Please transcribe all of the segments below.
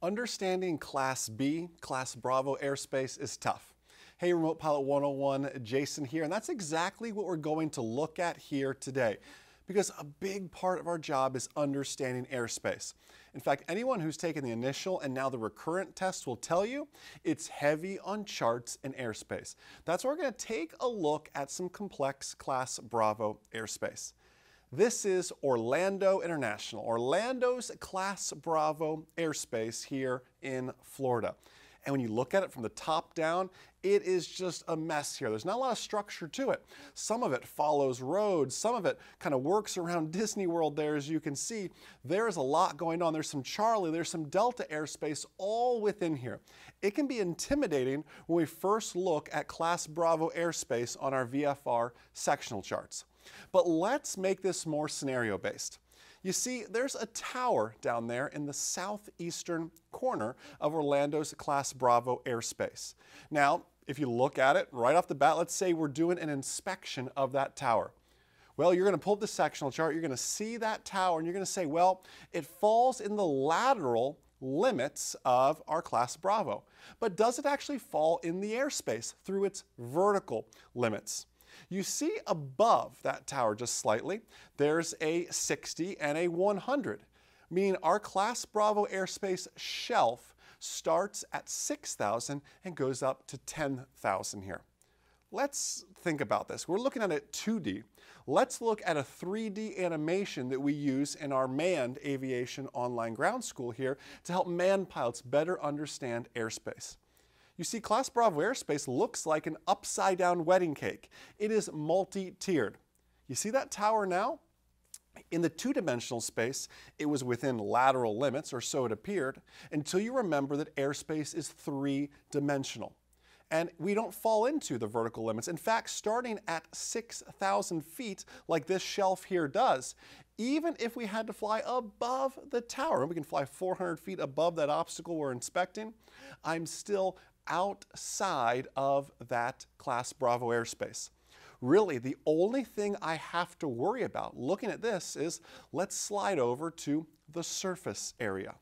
Understanding Class B, Class Bravo airspace is tough. Hey, Remote Pilot 101, Jason here, and that's exactly what we're going to look at here today, because a big part of our job is understanding airspace. In fact, anyone who's taken the initial and now the recurrent test will tell you it's heavy on charts and airspace. That's why we're going to take a look at some complex Class Bravo airspace. This is Orlando International, Orlando's Class Bravo airspace here in Florida. And when you look at it from the top down, it is just a mess here. There's not a lot of structure to it. Some of it follows roads. Some of it kind of works around Disney World there, as you can see. There's a lot going on. There's some Charlie, there's some Delta airspace all within here. It can be intimidating when we first look at Class Bravo airspace on our VFR sectional charts. But let's make this more scenario-based. You see, there's a tower down there in the southeastern corner of Orlando's Class Bravo airspace. Now, if you look at it right off the bat, let's say we're doing an inspection of that tower. Well, you're going to pull up the sectional chart, you're going to see that tower, and you're going to say, well, it falls in the lateral limits of our Class Bravo. But does it actually fall in the airspace through its vertical limits? You see above that tower just slightly, there's a 60 and a 100, meaning our Class Bravo airspace shelf starts at 6,000 and goes up to 10,000 here. Let's think about this. We're looking at it 2D. Let's look at a 3D animation that we use in our manned aviation online ground school here to help manned pilots better understand airspace. You see, Class Bravo airspace looks like an upside-down wedding cake. It is multi-tiered. You see that tower now? In the two-dimensional space, it was within lateral limits, or so it appeared, until you remember that airspace is three-dimensional. And we don't fall into the vertical limits. In fact, starting at 6,000 feet, like this shelf here does, even if we had to fly above the tower, and we can fly 400 feet above that obstacle we're inspecting, I'm still outside of that Class Bravo airspace. Really, the only thing I have to worry about looking at this is, let's slide over to the surface area.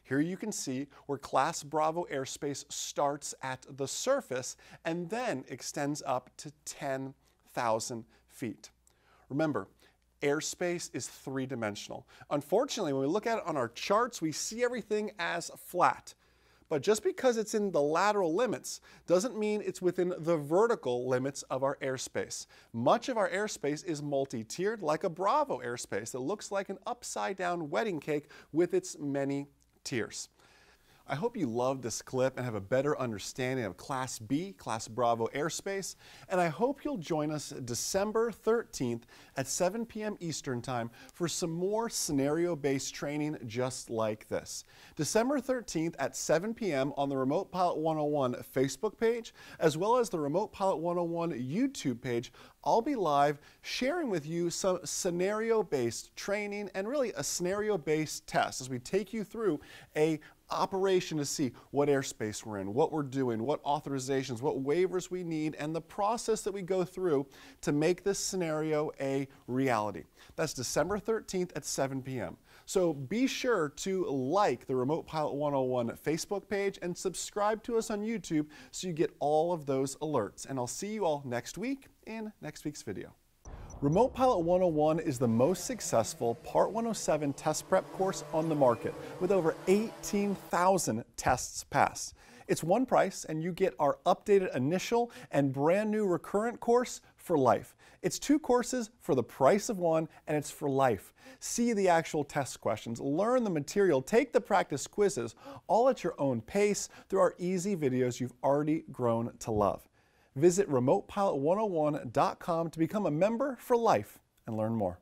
Here you can see where Class Bravo airspace starts at the surface and then extends up to 10,000 feet. Remember, airspace is three-dimensional. Unfortunately, when we look at it on our charts, we see everything as flat. But just because it's in the lateral limits doesn't mean it's within the vertical limits of our airspace. Much of our airspace is multi-tiered, like a Bravo airspace that looks like an upside-down wedding cake with its many tiers. I hope you loved this clip and have a better understanding of Class B, Class Bravo airspace, and I hope you'll join us December 13th at 7 p.m. Eastern Time for some more scenario-based training just like this. December 13th at 7 p.m. on the Remote Pilot 101 Facebook page, as well as the Remote Pilot 101 YouTube page. I'll be live sharing with you some scenario-based training and really a scenario-based test as we take you through a operation to see what airspace we're in, what we're doing, what authorizations, what waivers we need, and the process that we go through to make this scenario a reality. That's December 13th at 7 p.m. So be sure to like the Remote Pilot 101 Facebook page and subscribe to us on YouTube so you get all of those alerts. And I'll see you all next week in next week's video. Remote Pilot 101 is the most successful Part 107 test prep course on the market, with over 18,000 tests passed. It's one price, and you get our updated initial and brand new recurrent course for life. It's two courses for the price of one, and it's for life. See the actual test questions, learn the material, take the practice quizzes, all at your own pace through our easy videos you've already grown to love. Visit remotepilot101.com to become a member for life and learn more.